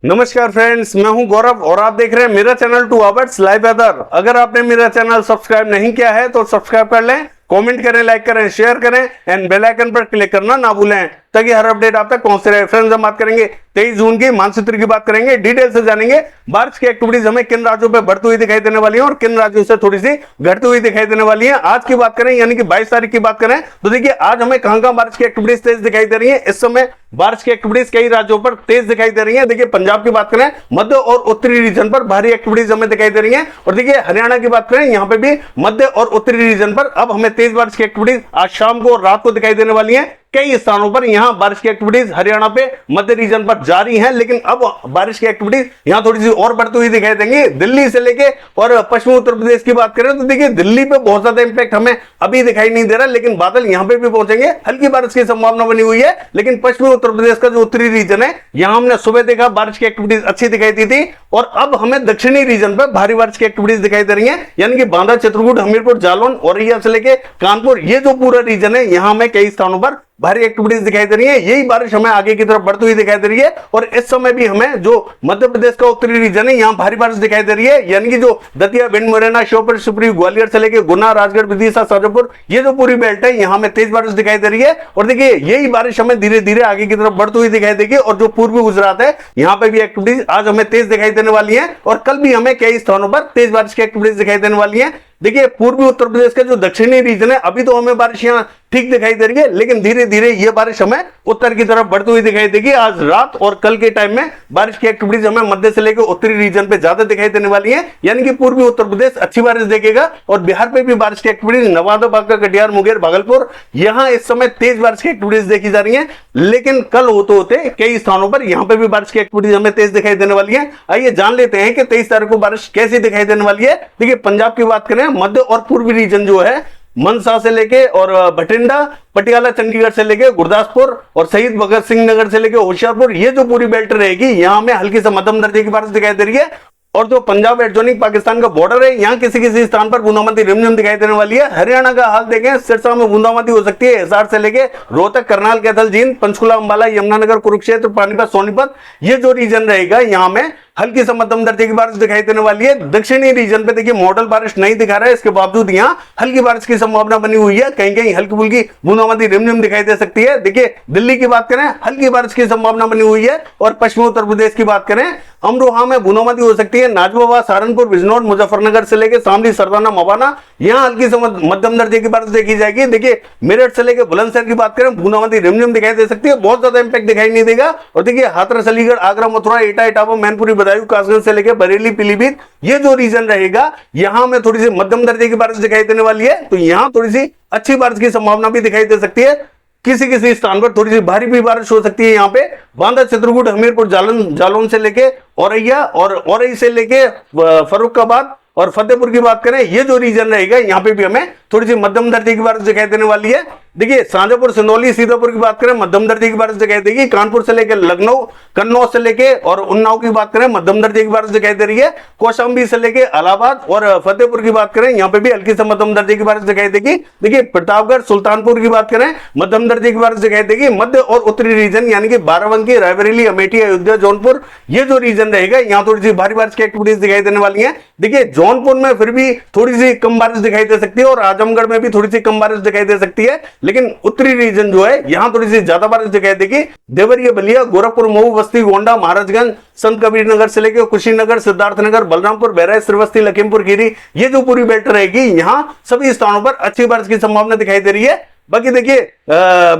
नमस्कार फ्रेंड्स, मैं हूं गौरव और आप देख रहे हैं मेरा चैनल 2 आवर्स लाइव वेदर। अगर आपने मेरा चैनल सब्सक्राइब नहीं किया है तो सब्सक्राइब कर लें, कमेंट करें, लाइक करें, शेयर करें एंड बेल आइकन पर क्लिक करना ना भूलें ताकि हर अपडेट आप तक पहुंचते रहे। फ्रेंड्स, हम बात करेंगे 23 जून की मानचित्र की बात करेंगे, डिटेल से जानेंगे बारिश की एक्टिविटीज हमें किन राज्यों पे बढ़ती हुई दिखाई देने वाली है और किन राज्यों से थोड़ी सी घटती हुई दिखाई देने वाली है। आज की बात करें यानी कि 22 तारीख की बात करें तो देखिए आज हमें कहां बारिश की एक्टिविटीज तेज दिखाई दे रही है। इस समय बारिश की एक्टिविटीज कई राज्यों पर तेज दिखाई दे रही है। देखिए पंजाब की बात करें, मध्य और उत्तरी रीजन पर भारी एक्टिविटीज हमें दिखाई दे रही है। और देखिए हरियाणा की बात करें, यहां पे भी मध्य और उत्तरी रीजन पर अब हमें तेज बारिश की एक्टिविटीज आज शाम को और रात को दिखाई देने वाली है। कई स्थानों पर यहां बारिश की एक्टिविटीज हरियाणा पे मध्य रीजन पर जारी है, लेकिन अब बारिश की एक्टिविटीज यहां थोड़ी सी और बढ़ती हुई दिखाई देंगी। दिल्ली से लेके और पश्चिमी उत्तर प्रदेश की बात करें तो देखिए दिल्ली पे बहुत ज्यादा इंपैक्ट हमें अभी दिखाई नहीं दे रहा, लेकिन बादल यहां पे भी पहुंचेंगे, हल्की बारिश की संभावना बनी हुई है। लेकिन पश्चिमी उत्तर प्रदेश का जो उत्तरी रीजन है, यहां हमने सुबह देखा बारिश की एक्टिविटीज अच्छी दिखाई दी थी और अब हमें दक्षिणी रीजन पर भारी बारिश की एक्टिविटीज दिखाई दे रही है, यानी कि बांदा, चित्रकूट, हमीरपुर, जालौन, औरैया से लेके कानपुर, ये जो पूरा रीजन है यहां हमें कई स्थानों पर भारी एक्टिविटीज दिखाई दे रही है। यही बारिश हमें आगे की तरफ बढ़ती हुई दिखाई दे रही है और इस समय भी हमें जो मध्य प्रदेश का उत्तरी रीजन है यहां भारी बारिश दिखाई दे रही है, यानी कि जो दतिया, भिंड, मुरैना, श्योपुर, शिवपुरी, ग्वालियर से लेकर गुना, राजगढ़, विदिशा, शाजापुर, ये जो पूरी बेल्ट है यहां हमें तेज बारिश दिखाई दे रही है। और देखिए यही बारिश हमें धीरे धीरे आगे की तरफ बढ़ती हुई दिखाई देगी और जो पूर्वी गुजरात है यहां पे भी एक्टिविटीज आज हमें तेज दिखाई देने वाली है और कल भी हमें कई स्थानों पर तेज बारिश की एक्टिविटीज दिखाई देने वाली है। देखिए पूर्वी उत्तर प्रदेश का जो दक्षिणी रीजन है अभी तो हमें बारिश यहां ठीक दिखाई दे रही है, लेकिन धीरे धीरे ये बारिश हमें उत्तर की तरफ बढ़ती हुई दिखाई देगी। आज रात और कल के टाइम में बारिश की एक्टिविटीज हमें मध्य से लेकर उत्तरी रीजन पे ज्यादा दिखाई देने वाली है, यानी कि पूर्वी उत्तर प्रदेश अच्छी बारिश देखेगा और बिहार पे भी बारिश की एक्टिविटीज, नवादा, बांका, कटिहार, मुंगेर, भागलपुर, यहां इस समय तेज बारिश की एक्टिविटीज देखी जा रही है। लेकिन कल होते होते कई स्थानों पर यहां पर भी बारिश की एक्टिविटीज हमें तेज दिखाई देने वाली है। आइए जान लेते हैं कि 23 तारीख को बारिश कैसी दिखाई देने वाली है। देखिए पंजाब की बात करें, मध्य और पूर्वी रीजन जो है मनसा से लेके और बठिंडा, पटियाला, चंडीगढ़ से लेके गुरदासपुर और शहीद भगत सिंह नगर से लेके होशियारपुर, ये जो पूरी बेल्ट रहेगी यहां में हल्की से मध्यम दर्जे की बारिश दिखाई दे रही है। और जो पंजाब एडजॉइनिंग पाकिस्तान का बॉर्डर है यहां किसी किसी स्थान पर बूंदाबांदी रिमझिम दिखाई देने वाली है। हरियाणा का हाल देखें, सिरसा में बूंदाबांदी हो सकती है, हिसार से लेके रोहतक, करनाल, कैथल, जींद, पंचकुला, अंबाला, यमुनानगर, कुरुक्षेत्र, पानीपत, सोनीपत, ये जो रीजन रहेगा यहां में हल्की से मध्यम दर्जे की बारिश दिखाई देने वाली है। दक्षिणी रीजन पे देखिए मॉडल बारिश नहीं दिखा रहा है, इसके बावजूद यहाँ हल्की बारिश की संभावना बनी हुई है। कहीं कहीं हल्की फुल्की बूंदाबांदी रिमझिम दिखाई दे सकती है। देखिए दिल्ली की बात करें, हल्की बारिश की संभावना बनी हुई है और पश्चिमी उत्तर प्रदेश की बात करें, अमरोहा में बूंदाबांदी हो सकती है। नाजबाबाद, सहारनपुर, बिजनौर, मुजफ्फरनगर से लेकर शामली, सरदाना, मवाना, यहाँ हल्की से मध्यम दर्जे की बारिश देखी जाएगी। देखिए मेरठ से लेकर बुलंदशहर की बात करें, बूंदाबांदी रिमझिम दिखाई दे सकती है, बहुत ज्यादा इंपैक्ट दिखाई नहीं देगा। और देखिए हाथरस, अलीगढ़, आगरा, मथुरा, एटा, इटावा, मैनपुरी, बदायूं, कासगंज से लेकर बरेली, पीलीभीत, ये जो रीजन रहेगा यहां में थोड़ी सी मध्यम दर्जे की बारिश दिखाई देने वाली है, तो यहां थोड़ी सी अच्छी बारिश की संभावना भी दिखाई दे सकती है। किसी किसी स्थान पर थोड़ी सी भारी भी बारिश हो सकती है। यहाँ पे बांदा, चित्रकूट, हमीरपुर, जालौन से लेके औरैया और औरई से लेके फर्रुखाबाद और फतेहपुर की बात करें, ये जो रीजन रहेगा यहाँ पे भी हमें थोड़ी सी मध्यम दर्जे की बारिश दिखाई देने वाली है। देखिए शाजापुर, सिंदौली, सीतापुर की बात करें, मध्यम दर्जे की बारिश दिखाई देगी। कानपुर से लेकर लखनऊ, कन्नौज से लेके और उन्नाव की बात करें, मध्यम दर्जे की बारिश दिखाई दे रही है। कौशाम्बी से लेके इलाहाबाद और फतेहपुर की बात करें, यहाँ पे भी हल्की से मध्यम दर्जे की बारिश दिखाई देगी। देखिए प्रतापगढ़, सुल्तानपुर की बात करें, मध्यम दर्जे की बारिश दिखाई देगी। मध्य और उत्तरी रीजन यानी कि बाराबंकी, रायबरेली, अमेठी, अयोध्या, जौनपुर, ये जो रीजन रहेगा यहाँ थोड़ी सी भारी बारिश की एक्टिविटीज दिखाई देने वाली है। देखिए जौनपुर में फिर भी थोड़ी सी कम बारिश दिखाई दे सकती है और आजमगढ़ में भी थोड़ी सी कम बारिश दिखाई दे सकती है, लेकिन उत्तरी रीजन जो है यहां थोड़ी सी ज्यादा बारिश दिखाई देगी। देवरिया, बलिया, गोरखपुर, मऊ, बस्ती, गोंडा, महाराजगंज, संत कबीर नगर से लेकर कुशीनगर, सिद्धार्थनगर, बलरामपुर, बहराइच, श्रीवस्ती, लखीमपुर खीरी, ये जो पूरी बेल्ट रहेगी यहां सभी स्थानों पर अच्छी बारिश की संभावना दिखाई दे रही है। बाकी देखिए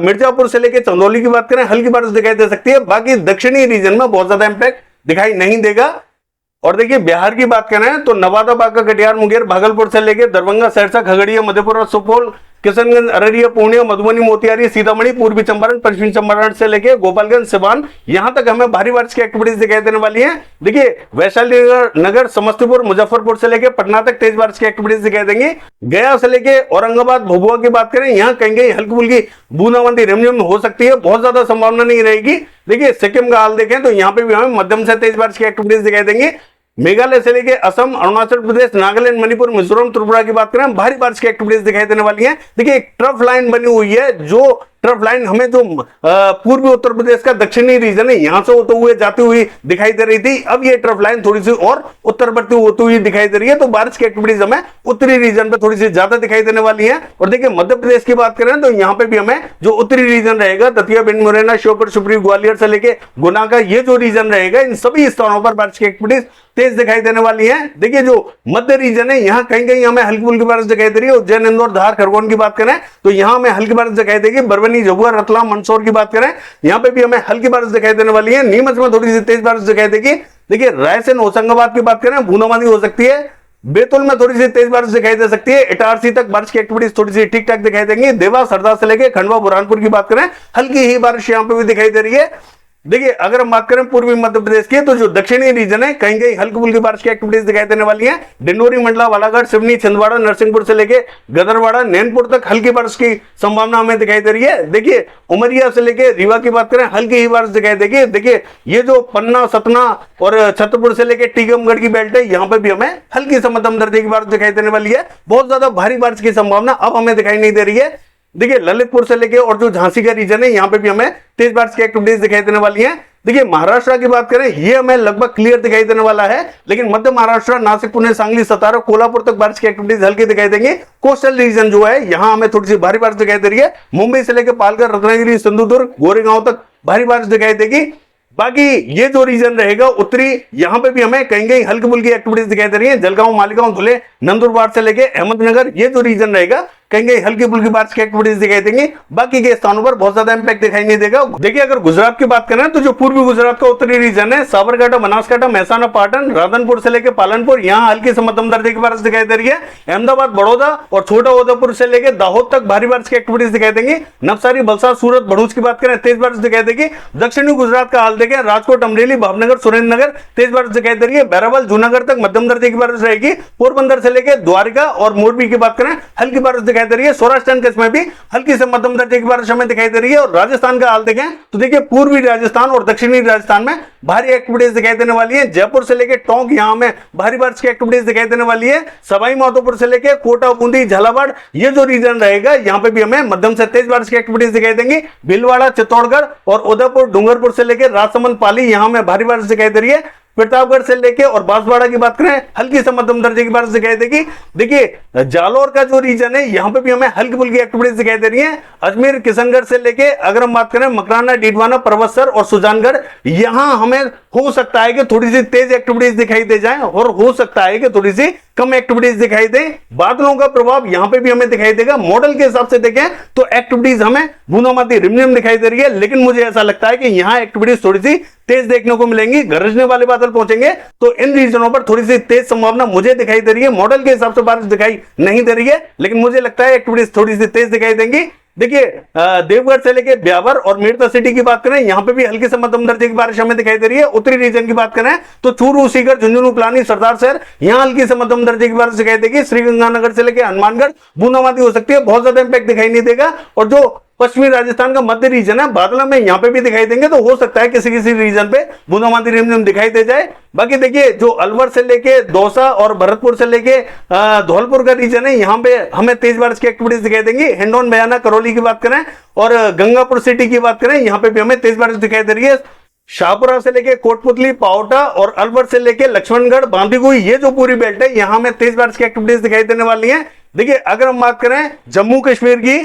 मिर्जापुर से लेकर चंदौली की बात करें, हल्की बारिश दिखाई दे सकती है। बाकी दक्षिणी रीजन में बहुत ज्यादा इंपैक्ट दिखाई नहीं देगा। और देखिए बिहार की बात करें तो नवादा, बांका, कटिहार, मुंगेर, भागलपुर से लेकर दरभंगा, सहरसा, खगड़िया, मधेपुरा, सुपौल, किशनगंज, अररिया, पूर्णिया, मधुबनी, मोतिहारी, सीतामढ़ी, पूर्वी चंपारण, पश्चिमी चंपारण से लेके गोपालगंज, सिवान, यहां तक हमें भारी बारिश की एक्टिविटीज दिखाई देने वाली है। देखिए वैशाली नगर, समस्तीपुर, मुजफ्फरपुर से लेके पटना तक तेज बारिश की एक्टिविटीज दिखाई देंगी। गया से लेके औरंगाबाद, भभुआ की बात करें, यहाँ कहीं कहीं हल्की फुल्की बूंदाबांदी रिमझिम हो सकती है, बहुत ज्यादा संभावना नहीं रहेगी। देखिए सिक्किम का हाल देखें तो यहाँ पे भी हमें मध्यम से तेज बारिश की एक्टिविटीज दिखाई देंगी। मेघालय से लेके असम, अरुणाचल प्रदेश, नागालैंड, मणिपुर, मिजोरम, त्रिपुरा की बात करें, भारी बारिश की एक्टिविटीज दिखाई देने वाली है। देखिए एक ट्रफ लाइन बनी हुई है जो ट्रफ लाइन हमें जो पूर्वी उत्तर प्रदेश का दक्षिणी रीजन है यहां से होते हुए जाती हुई दिखाई दे रही थी, अब ये ट्रफ लाइन थोड़ी सी और उत्तरवर्ती होती हुई दिखाई दे रही है। तो बारिश की एक्टिविटीज हमें उत्तरी रीजन पे थोड़ी सी ज्यादा दिखाई देने वाली है। और देखिए मध्य प्रदेश की बात करें तो यहाँ पे भी हमें जो उत्तरी रीजन रहेगा, दतिया, भिंड, मुरैना, श्योपुर, शिवपुरी, ग्वालियर से लेके गुना का ये जो रीजन रहेगा, इन सभी स्थानों पर बारिश की एक्टिविटीज तेज दिखाई देने वाली है। देखिए जो मध्य रीजन है यहाँ कहीं कहीं हमें हल्की फुल्की बारिश दिखाई दे रही है। उज्जैन, इंदौर, धार, खरगोन की बात करें तो यहाँ हमें हल्की बारिश दिखाई देगी। बरवनी, झबुआ, रतलाम, मंदसौर की बात करें यहाँ पे भी हमें हल्की बारिश दिखाई देने वाली है। नीमच में थोड़ी सी तेज बारिश दिखाई देगी। देखिए रायसेन, होशंगाबाद की बात करें बूंदाबांदी हो सकती है। बैतूल में थोड़ी सी तेज बारिश दिखाई दे सकती है। इटारसी तक बारिश की एक्टिविटीज थोड़ी सी ठीक ठाक दिखाई देंगी। देवास, हरदा से लेके खंडवा, बुरहानपुर की बात करें हल्की ही बारिश यहाँ पे भी दिखाई दे रही है। देखिए अगर हम बात करें पूर्वी मध्य प्रदेश की तो जो दक्षिणी रीजन है कहीं कहीं हल्की फुल्की बारिश की एक्टिविटीज दिखाई देने वाली है। डिंडोरी, मंडला, बालाघाट, सिवनी, छिंदवाड़ा, नरसिंहपुर से लेके गदरवाड़ा, नैनपुर तक हल्की बारिश की संभावना हमें दिखाई दे रही है। देखिए उमरिया से लेके रीवा की बात करें हल्की ही बारिश दिखाई देगी। देखिए ये जो पन्ना, सतना और छतरपुर से लेके टीकमगढ़ की बेल्ट है यहाँ पे भी हमें हल्की से मध्यम दर्जे की बारिश दिखाई देने वाली है। बहुत ज्यादा भारी बारिश की संभावना अब हमें दिखाई नहीं दे रही है। देखिए ललितपुर से लेके और जो झांसी का रीजन है यहाँ पे भी हमें तेज बारिश की एक्टिविटीज दिखाई देने वाली है। देखिए महाराष्ट्र की बात करें ये हमें लगभग क्लियर दिखाई देने वाला है, लेकिन मध्य महाराष्ट्र, नासिक, पुणे, सांगली, सतारा, कोल्हापुर तक बारिश की एक्टिविटीज हल्की दिखाई देंगे। कोस्टल रीजन जो है यहाँ हमें थोड़ी सी भारी बारिश दिखाई दे रही है। मुंबई से लेकर पालघर, रत्नागिरी, सिंधुदुर्ग, गोरेगांव तक भारी बारिश दिखाई देगी। बाकी ये जो रीजन रहेगा उत्तरी यहाँ पे भी हमें कहीं कहीं हल्की फुल्की एक्टिविटीज दिखाई दे रही है। जलगांव, मालेगांव, धुले, नंदुरबार से लेके अहमदनगर ये जो रीजन रहेगा कहीं कहीं हल्की फुल्की बारिश की एक्टिविटीज दिखाई देंगी। बाकी के स्थानों पर बहुत ज्यादा इंपैक्ट दिखाई नहीं देगा। देखिए अगर गुजरात की बात करें तो जो पूर्वी गुजरात का उत्तरी रीजन है, साबरकांठा, बनासकांठा, महसाना, पाटन, राधनपुर से लेकर पालनपुर यहाँ हल्की से मध्यम दर्जे की बारिश दिखाई दे रही है। अहमदाबाद, बड़ौदा और छोटा उदयपुर से लेकर दाहोद तक भारी बारिश की एक्टिविटीज दिखाई देंगी। नवसारी, वलसाड, सूरत, भरूच की बात करें तेज बारिश दिखाई देगी। दक्षिणी गुजरात का हाल देखें, राजकोट, अमरेली, भावनगर, सुरेंद्रनगर तेज बारिश दिखाई दे रही है। बैरावल, जूनागढ़ तक मध्यम दर्जे की बारिश रहेगी। पोरबंदर से लेकर द्वारका और मोरबी की बात करें हल्की बारिश दिखाई दे रही है। सौराष्ट्र में भी हल्की से मध्यम दर्जे की बारिश हमें दिखाई दे रही है। और राजस्थान का हाल देखें तो देखिए पूर्वी राजस्थान और दक्षिणी राजस्थान में भारी एक्टिविटीज दिखाई देने वाली है। जयपुर से लेकर टोंक यहां में भारी बारिश की एक्टिविटीज दिखाई देने वाली है। सवाई माधोपुर से लेकर कोटा, बूंदी, झालावाड़ ये जो रीजन रहेगा यहां पे भी हमें मध्यम से तेज बारिश की एक्टिविटीज दिखाई देंगी। भीलवाड़ा, चित्तौड़गढ़ और उदयपुर, डूंगरपुर से लेकर राजसमंद, पाली यहां में भारी बारिश दिखाई दे रही है। प्रतापगढ़ से लेके और बांसवाड़ा की बात करें हल्की से मध्यम दर्जे की बारिश दिखाई देगी। देखिए जालौर का जो रीजन है यहां पे भी हमें हल्की फुल्की एक्टिविटीज दिखाई दे रही है। अजमेर, किशनगढ़ से लेके अगर हम बात करें मकराना, डीडवाना, परबतसर और सुजानगढ़ यहां हमें हो सकता है कि थोड़ी सी तेज एक्टिविटीज दिखाई दे जाए और हो सकता है कि थोड़ी सी कम एक्टिविटीज दिखाई दे। बादलों का प्रभाव यहां पे भी हमें दिखाई देगा। मॉडल के हिसाब से देखें तो एक्टिविटीज हमें बूंदाबांदी, रिमझिम दिखाई दे रही है, लेकिन मुझे ऐसा लगता है कि यहां एक्टिविटीज थोड़ी सी तेज देखने को मिलेंगी। गरजने वाले बादल पहुंचेंगे तो इन रीजनों पर थोड़ी सी तेज संभावना मुझे दिखाई दे रही है। मॉडल के हिसाब से बारिश दिखाई नहीं दे रही है, लेकिन मुझे लगता है एक्टिविटीज थोड़ी सी तेज दिखाई देंगी। देखिए देवगढ़ से लेके ब्यावर और मेरठ सिटी की बात करें यहां पे भी हल्की से मध्यम दर्जे की बारिश हमें दिखाई दे रही है। उत्तरी रीजन की बात करें तो चूरू, सीकर, झुंझुनू, पिलानी, सरदार शहर यहां हल्की से मध्यम दर्जे की बारिश दिखाई देगी। श्रीगंगानगर से लेकर हनुमानगढ़ बूंदाबांदी हो सकती है, बहुत ज्यादा इंपैक्ट दिखाई नहीं देगा। और जो पश्चिमी राजस्थान का मध्य रीजन है बादल में यहां पे भी दिखाई देंगे, तो हो सकता है किसी किसी रीजन पे बूंदाबांदी रिमझिम दिखाई दे जाए। बाकी देखिए जो अलवर से लेके दौसा और भरतपुर से लेके धौलपुर का रीजन है यहां पे हमें तेज बारिश की एक्टिविटीज दिखाई देंगी। हिंडौन, बयाना, करौली की बात करें और गंगापुर सिटी की बात करें यहां पे भी हमें तेज बारिश दिखाई दे रही है। शाहपुरा से लेके कोटपुतली, पावटा और अलवर से लेके लक्ष्मणगढ़, बांदीकुई ये जो पूरी बेल्ट है यहां में तेज बारिश की एक्टिविटीज दिखाई देने वाली है। देखिए अगर हम बात करें जम्मू कश्मीर की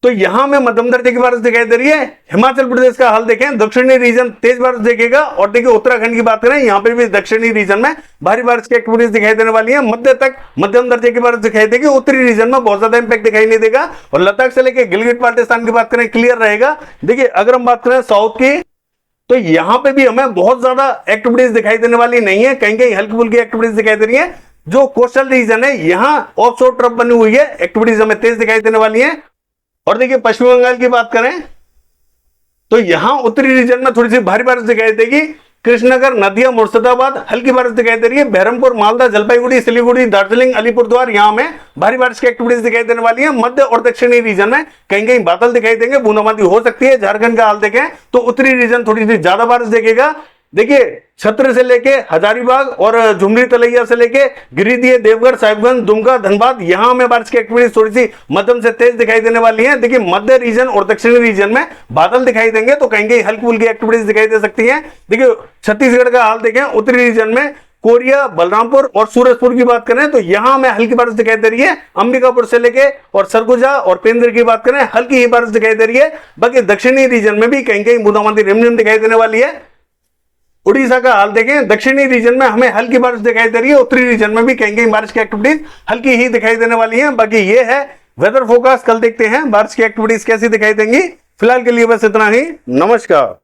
तो यहां में मध्यम दर्जे की बारिश दिखाई दे रही है। हिमाचल प्रदेश का हाल देखें, दक्षिणी रीजन तेज बारिश देखेगा। और देखिए उत्तराखंड की बात करें यहां पर भी दक्षिणी रीजन में भारी बारिश की एक्टिविटीज दिखाई देने वाली है। मध्य तक मध्यम दर्जे की बारिश दिखाई देगी। उत्तरी रीजन में बहुत ज्यादा इंपैक्ट दिखाई नहीं देगा। और लद्दाख से लेकर गिलगित बाल्टिस्तान की बात करें क्लियर रहेगा। देखिए अगर हम बात करें साउथ की तो यहां पे भी हमें बहुत ज्यादा एक्टिविटीज दिखाई देने वाली नहीं है, कहीं कहीं हल्की फुल्की एक्टिविटीज दिखाई दे रही है। जो कोस्टल रीजन है यहां ऑफशोर ट्रफ बनी हुई है, एक्टिविटीज हमें तेज दिखाई देने वाली है। और देखिए पश्चिम बंगाल की बात करें तो यहां उत्तरी रीजन में थोड़ी सी भारी बारिश दिखाई देगी। कृष्णनगर, नदिया, मुर्शिदाबाद हल्की बारिश दिखाई दे रही है। बहरमपुर, मालदा, जलपाईगुड़ी, सिलीगुड़ी, दार्जिलिंग, अलीपुरद्वार यहां में भारी बारिश की एक्टिविटीज दिखाई देने वाली है। मध्य और दक्षिणी रीजन में कहीं कहीं बादल दिखाई देंगे, बूंदाबांदी हो सकती है। झारखंड का हाल देखें तो उत्तरी रीजन थोड़ी सी ज्यादा बारिश देखेगा। देखिए छत्र से लेके हजारीबाग और झुमरी तलैया से लेके गिरिडीह, देवघर, साहिबगंज, दुमका, धनबाद, यहां हमें बारिश की एक्टिविटी थोड़ी सी मध्यम से तेज दिखाई देने वाली है। देखिए मध्य रीजन और दक्षिणी रीजन में बादल दिखाई देंगे, तो कहीं कहीं हल्की फुल्की एक्टिविटीज दिखाई दे सकती है। देखिए छत्तीसगढ़ का हाल देखें, उत्तरी रीजन में कोरिया, बलरामपुर और सूरजपुर की बात करें तो यहां हमें हल्की बारिश दिखाई दे रही है। अंबिकापुर से लेके और सरगुजा और पेंद्र की बात करें, हल्की ही बारिश दिखाई दे रही है। बाकी दक्षिणी रीजन में भी कहीं कहीं बूंदाबांदी रिमझिम दिखाई देने वाली है। उड़ीसा का हाल देखें, दक्षिणी रीजन में हमें हल्की बारिश दिखाई दे रही है, उत्तरी रीजन में भी कहीं कहीं बारिश की एक्टिविटीज हल्की ही दिखाई देने वाली है। बाकी ये है वेदर फोरकास्ट, कल देखते हैं बारिश की एक्टिविटीज कैसी दिखाई देंगी। फिलहाल के लिए बस इतना ही, नमस्कार।